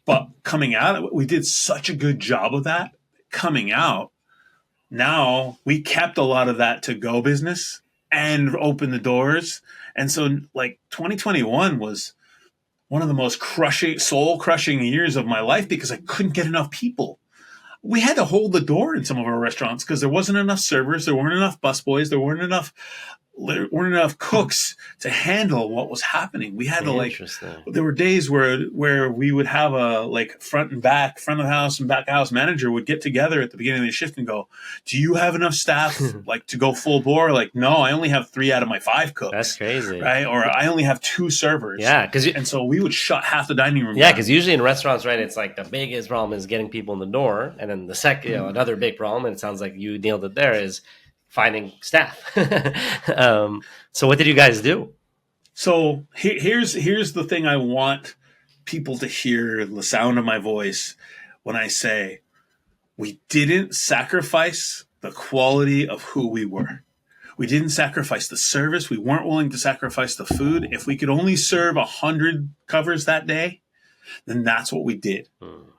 But coming out, we did such a good job of that. Coming out, now we kept a lot of that to-go business and opened the doors. And so like 2021 was one of the most soul-crushing years of my life because I couldn't get enough people. We had to hold the door in some of our restaurants because there wasn't enough servers, there weren't enough busboys, there weren't enough cooks to handle what was happening. We had to there were days where we would have a front of the house and back of house manager would get together at the beginning of the shift and go, do you have enough staff to go full bore? Like, no, I only have 3 out of my 5 cooks. That's crazy. Right. Or I only have 2 servers. Yeah. And so we would shut half the dining room. Yeah. Because usually in restaurants, right, it's like the biggest problem is getting people in the door. And then the second, another big problem, and it sounds like you nailed it there, is finding staff. So what did you guys do? So here's the thing I want people to hear, the sound of my voice, when I say we didn't sacrifice the quality of who we were. We didn't sacrifice the service. We weren't willing to sacrifice the food. If we could only serve 100 covers that day, then that's what we did,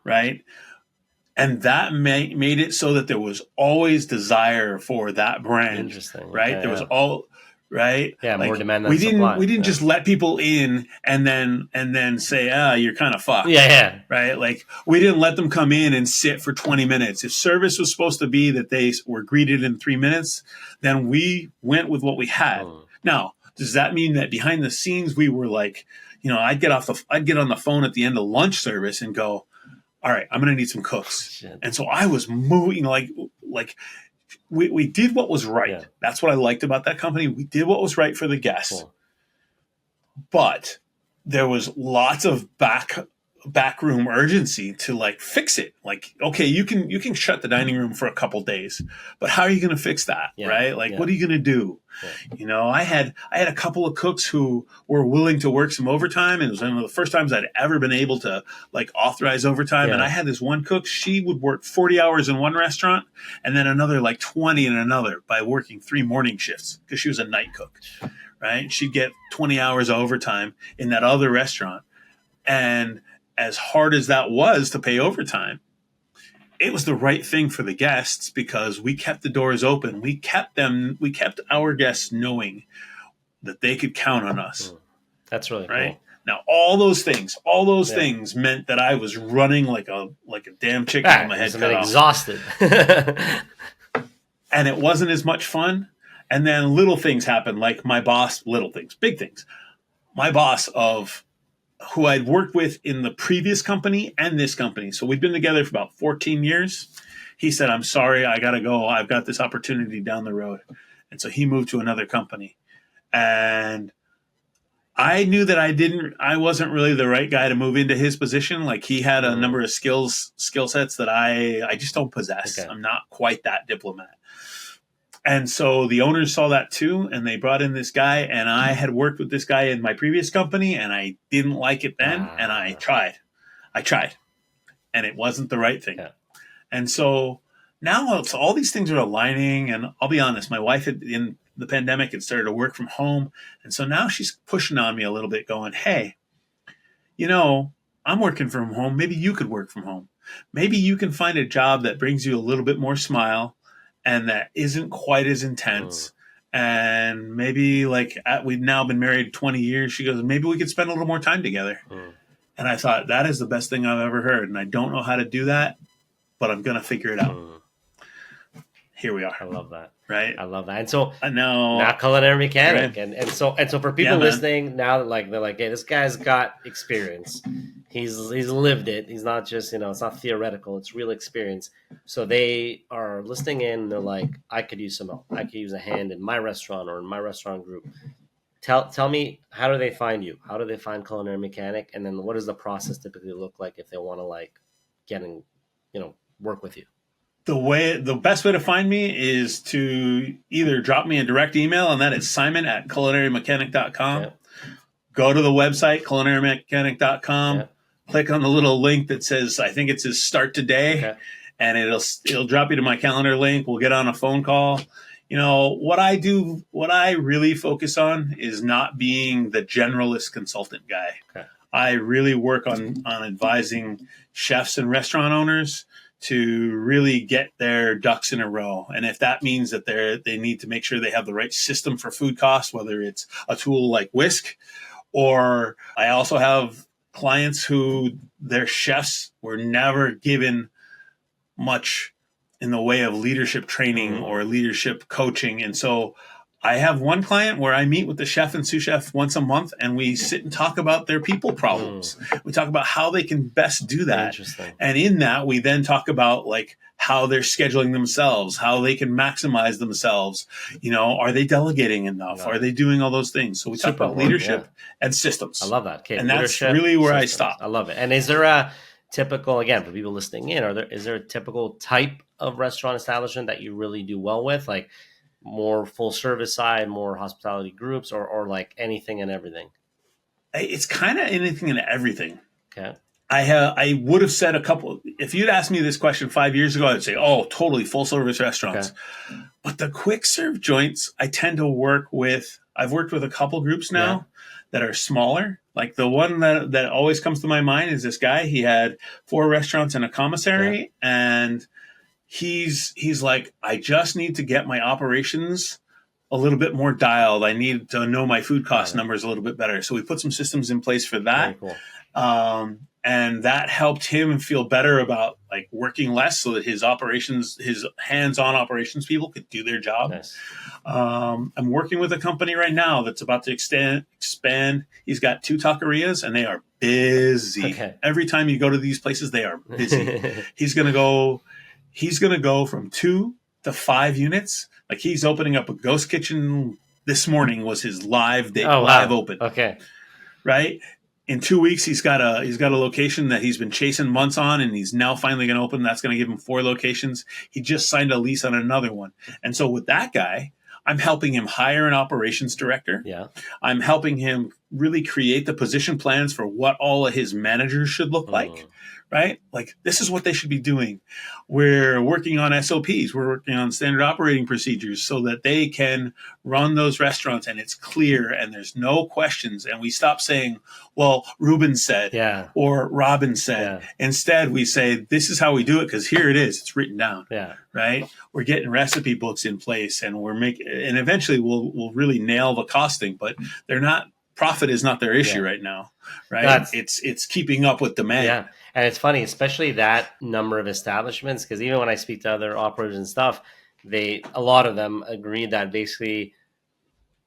right? And that made it so that there was always desire for that brand. Interesting. Right? Okay, there was all right. Yeah, more demand than supply. We didn't just let people in and then say, you're kind of fucked. Yeah. Right? Like we didn't let them come in and sit for 20 minutes. If service was supposed to be that they were greeted in 3 minutes, then we went with what we had. Now, does that mean that behind the scenes we were like, I'd get on the phone at the end of lunch service and go, all right, I'm going to need some cooks. Shit. And so I was moving like we did what was right. Yeah. That's what I liked about that company. We did what was right for the guests. Cool. But there was lots of backroom urgency to fix it. Like, okay, you can shut the dining room for a couple days, but how are you going to fix that? Yeah. Right? Like, what are you going to do? Yeah. I had a couple of cooks who were willing to work some overtime, and it was one of the first times I'd ever been able to authorize overtime. Yeah. And I had this one cook, she would work 40 hours in one restaurant and then another 20 in another by working 3 morning shifts because she was a night cook, right? She'd get 20 hours of overtime in that other restaurant. And as hard as that was to pay overtime, it was the right thing for the guests because we kept the doors open. We kept our guests knowing that they could count on us. That's really right. Cool. Now, all those things meant that I was running like a damn chicken with my head cut off. Exhausted. And it wasn't as much fun. And then little things happened, like my boss, little things, big things. My boss who I'd worked with in the previous company and this company. So we'd been together for about 14 years. He said, I'm sorry, I got to go. I've got this opportunity down the road. And so he moved to another company. And I knew that I wasn't really the right guy to move into his position. Like he had a number of skill sets that I just don't possess. Okay. I'm not quite that diplomat. And so the owners saw that too, and they brought in this guy. And I had worked with this guy in my previous company, and I didn't like it then. And I tried, and it wasn't the right thing. Yeah. And so now it's, all these things are aligning. And I'll be honest, my wife in the pandemic had started to work from home, and so now she's pushing on me a little bit, going, "Hey, I'm working from home. Maybe you could work from home. Maybe you can find a job that brings you a little bit more smile and that isn't quite as intense. And maybe we've now been married 20 years. She goes, maybe we could spend a little more time together." And I thought, that is the best thing I've ever heard. And I don't know how to do that, but I'm going to figure it out. Here we are. I love that. Right. I love that. And so now culinary mechanic. Right. And so for people listening now, that they're like, hey, this guy's got experience. He's lived it. He's not just, it's not theoretical, it's real experience. So they are listening in and they're like, I could use some help. I could use a hand in my restaurant or in my restaurant group. Tell me, how do they find you? How do they find Culinary Mechanic? And then what does the process typically look like if they want to get in, work with you? The best way to find me is to either drop me a direct email, and that is simon@culinarymechanic.com. Yep. Go to the website, culinarymechanic.com. Yep. Click on the little link that says, I think it says start today. Okay. And it'll drop you to my calendar link. We'll get on a phone call. What I really focus on is not being the generalist consultant guy. Okay. I really work on advising chefs and restaurant owners to really get their ducks in a row. And if that means that they need to make sure they have the right system for food costs, whether it's a tool like Whisk, or I also have clients who their chefs were never given much in the way of leadership training or leadership coaching. And so I have one client where I meet with the chef and sous chef once a month, and we sit and talk about their people problems. We talk about how they can best do that. Interesting. And in that, we then talk about how they're scheduling themselves, how they can maximize themselves. Are they delegating enough? No. Are they doing all those things? So we talk about leadership and systems. I love that. Okay. And that's really where systems. I stop. I love it. And is there a typical, again, for people listening in, is there a typical type of restaurant establishment that you really do well with? Like more full service side, more hospitality groups, or like anything and everything? It's kind of anything and everything. Okay. I would have said if you'd asked me this question 5 years ago, I'd say, totally full service restaurants. Okay. But the quick serve joints, I tend to work with, I've worked with a couple groups now that are smaller. Like the one that always comes to my mind is this guy. He had 4 restaurants and a commissary, and he's like, I just need to get my operations a little bit more dialed. I need to know my food cost numbers a little bit better. So we put some systems in place for that. Very cool. And that helped him feel better about working less, so that his hands-on operations people could do their job. Nice. I'm working with a company right now that's about to expand. He's got 2 taquerias, and they are busy. Okay. Every time you go to these places, they are busy. He's going to go from 2 to 5 units. Like he's opening up a ghost kitchen. This morning was his live day, live open. Okay. Right. In 2 weeks, he's got a location that he's been chasing months on, and he's now finally going to open. That's going to give him 4 locations. He just signed a lease on another one. And so with that guy, I'm helping him hire an operations director. Yeah. I'm helping him really create the position plans for what all of his managers should look like. Right? Like, this is what they should be doing. We're working on SOPs. We're working on standard operating procedures so that they can run those restaurants and it's clear and there's no questions. And we stop saying, well, Ruben said, or Robin said. Yeah. Instead, we say, this is how we do it because here it is. It's written down. Yeah. Right? We're getting recipe books in place, and and eventually we'll really nail the costing, but profit is not their issue right now. Right? It's keeping up with demand. Yeah. And it's funny, especially that number of establishments, because even when I speak to other operators and stuff, a lot of them agree that basically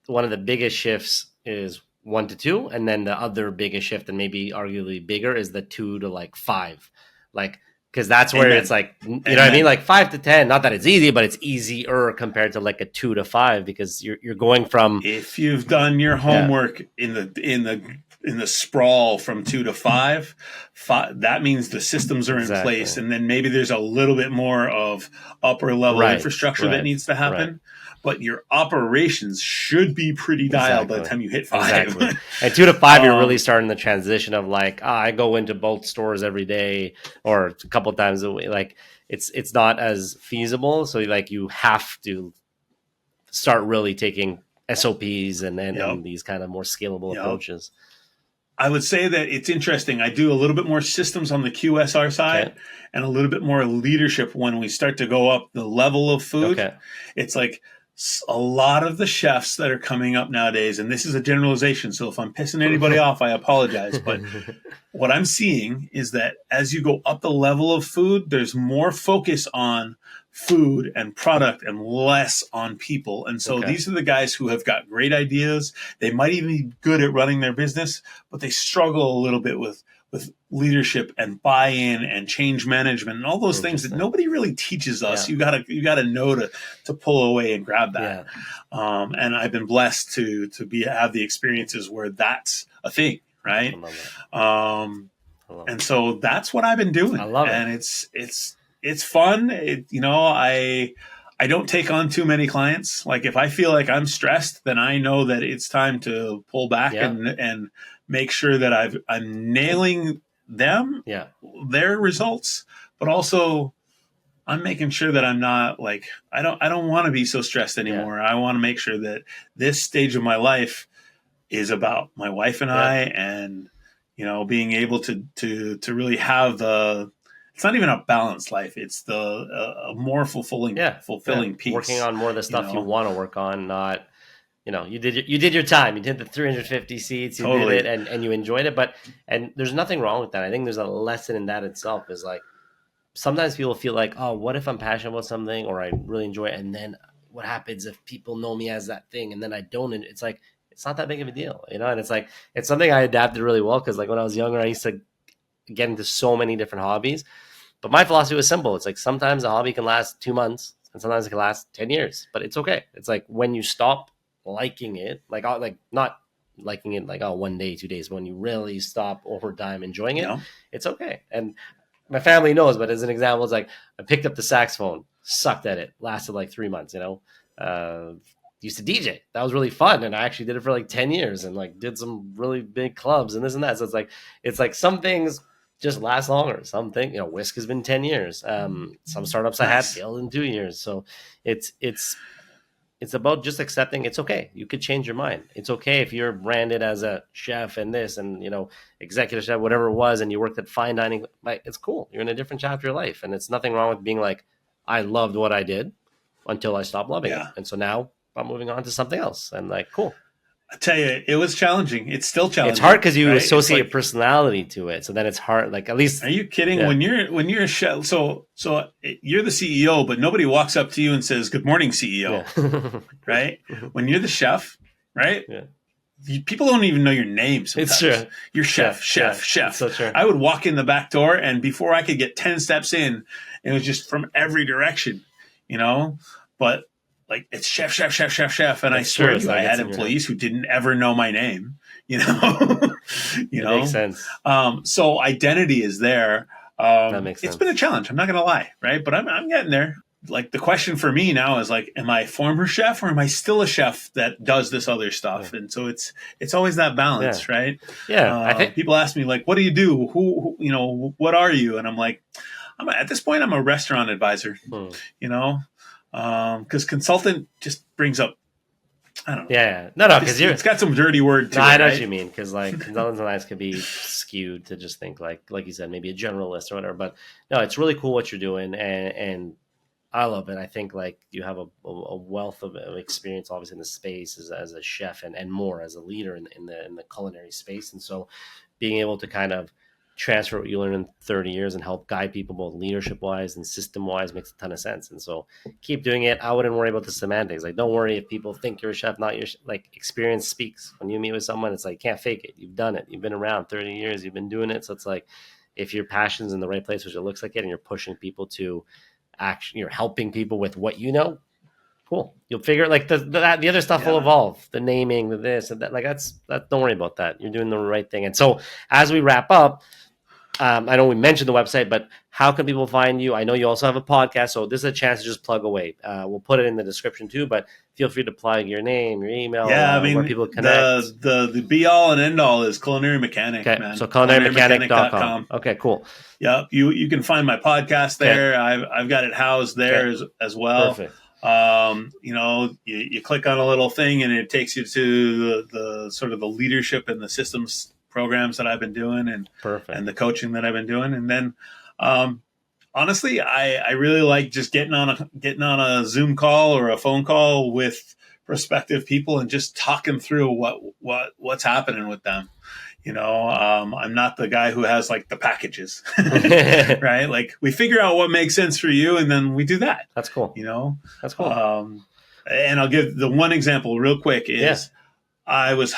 one of the biggest shifts is 1 to 2, and then the other biggest shift, and maybe arguably bigger, is the 2 to 5. Like Because that's where Amen. it's like, you know Amen. what I mean? Like 5 to 10, not that it's easy, but it's easier compared to like a 2 to 5, because you're going from, if you've done your homework in the sprawl from 2 to 5, that means the systems are in place, and then maybe there's a little bit more of upper level infrastructure that needs to happen. But your operations should be pretty dialed by the time you hit 5. And 2 to 5, you're really starting the transition of like, I go into both stores every day or a couple of times a week. Like it's not as feasible. So like you have to start really taking SOPs and these kind of more scalable approaches. I would say that it's interesting. I do a little bit more systems on the QSR side and a little bit more leadership when we start to go up the level of food. It's like a lot of the chefs that are coming up nowadays, and this is a generalization, so if I'm pissing anybody off, I apologize. But what I'm seeing is that as you go up the level of food, there's more focus on food and product and less on people. And so these are the guys who have got great ideas. They might even be good at running their business, but they struggle a little bit with leadership and buy-in and change management and all those things that nobody really teaches us. You gotta know to pull away and grab that. And I've been blessed to have the experiences where that's a thing, right? And so that's what I've been doing. I love it. And it's fun. I don't take on too many clients. Like if I feel like I'm stressed, then I know that it's time to pull back and make sure that I'm nailing them, their results, but also I'm making sure that I'm not like, I don't want to be so stressed anymore. I want to make sure that this stage of my life is about my wife and I, and, being able to really have it's not even a balanced life. It's a more fulfilling piece. Working on more of the stuff you want to work on, not, you did your time. You did the 350 seats. You did it, and you enjoyed it. And there's nothing wrong with that. I think there's a lesson in that itself. Is like sometimes people feel like, oh, what if I'm passionate about something or I really enjoy it, and then what happens if people know me as that thing, and then I don't? And it's like it's not that big of a deal, And it's like it's something I adapted really well because like when I was younger, I used to get into so many different hobbies. But my philosophy was simple. It's like sometimes a hobby can last 2 months and sometimes it can last 10 years, but it's okay. It's like when you stop liking it, like not liking it like 1 day, 2 days, but when you really stop over time enjoying it, it's okay. And my family knows, but as an example, it's like I picked up the saxophone, sucked at it, lasted like 3 months, used to DJ. That was really fun. And I actually did it for like 10 years and like did some really big clubs and this and that. So it's like some things just last longer. Something, Whisk has been 10 years. Some startups I had failed in 2 years. So it's about just accepting it's okay. You could change your mind. It's okay if you're branded as a chef and this and, executive chef, whatever it was, and you worked at fine dining. Like, it's cool. You're in a different chapter of your life. And it's nothing wrong with being like, I loved what I did until I stopped loving it. And so now I'm moving on to something else. And like, cool. I tell you, it was challenging. It's still challenging. It's hard because you associate like, personality to it, so then it's hard. Like at least, are you kidding? When you're a chef, so you're the CEO, but nobody walks up to you and says, "Good morning, CEO," right? When you're the chef, right? People don't even know your name. Sometimes. It's true. You're chef. So true. I would walk in the back door, and before I could get 10 steps in, it was just from every direction, But like it's chef, and that's I swear to you, I had employees who didn't ever know my name, It makes sense. So identity is there. That makes sense. It's been a challenge. I'm not going to lie, right? But I'm getting there. Like the question for me now is like, am I a former chef or am I still a chef that does this other stuff? And so it's always that balance, right? Yeah. I think people ask me like, what do you do? Who what are you? And I'm like, at this point, I'm a restaurant advisor, because consultant just brings up, I don't know. Yeah, no, because it's got some dirty word to it. I know what you mean, because like consultants sometimes can be skewed to just think like you said, maybe a generalist or whatever. But no, it's really cool what you're doing, and I love it. I think like you have a wealth of experience, obviously in the space as a chef and more as a leader in the culinary space, and so being able to kind of transfer what you learned in 30 years and help guide people both leadership wise and system wise makes a ton of sense. And so keep doing it. I wouldn't worry about the semantics. Like, don't worry if people think you're a chef, not your like experience speaks. When you meet with someone, it's like, you can't fake it. You've done it. You've been around 30 years. You've been doing it. So it's like, if your passion's in the right place, which it looks like it, and you're pushing people to action, you're helping people with what you know. Cool. You'll figure like the other stuff will evolve. The naming, the this, and that. Like that. Don't worry about that. You're doing the right thing. And so as we wrap up, I know we mentioned the website, but how can people find you? I know you also have a podcast, so this is a chance to just plug away. We'll put it in the description too, but feel free to plug your name, your email, where people connect. The be all and end all is Culinary Mechanic, okay, man. So culinarymechanic.com. Okay, cool. Yep, you can find my podcast there. Okay. I've got it housed there as well. Perfect. You click on a little thing and it takes you to the sort of the leadership and the systems programs that I've been doing and the coaching that I've been doing. And then, honestly, I really like just getting on a Zoom call or a phone call with prospective people and just talking through what's happening with them. I'm not the guy who has like the packages, right? Like we figure out what makes sense for you and then we do that. That's cool. That's cool. And I'll give the one example real quick is I was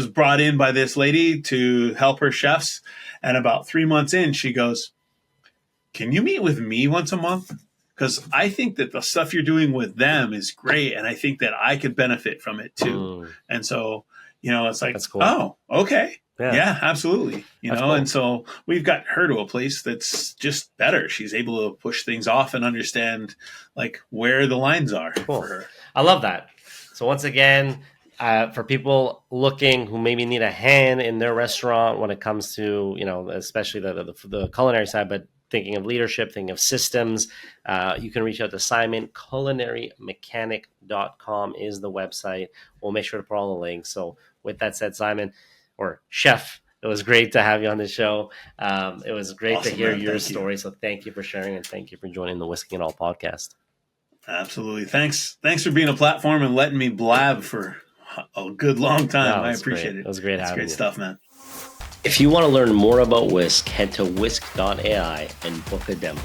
brought in by this lady to help her chefs. And about 3 months in, she goes, "Can you meet with me once a month? Because I think that the stuff you're doing with them is great. And I think that I could benefit from it too." And so, it's like, that's cool. Oh, okay. Yeah, absolutely. Cool. And so we've got her to a place that's just better. She's able to push things off and understand like where the lines are for her. I love that. So once again, for people looking who maybe need a hand in their restaurant when it comes to, especially the culinary side, but thinking of leadership, thinking of systems, you can reach out to Simon. culinarymechanic.com is the website. We'll make sure to put all the links. So with that said, Simon, or Chef, it was great to have you on the show. It was great to hear your story. So thank you for sharing and thank you for joining the Whisking It All podcast. Absolutely. Thanks for being a platform and letting me blab for a good long time. I appreciate it. It was great having you. Great stuff, man. If you want to learn more about Whisk, head to whisk.ai and book a demo.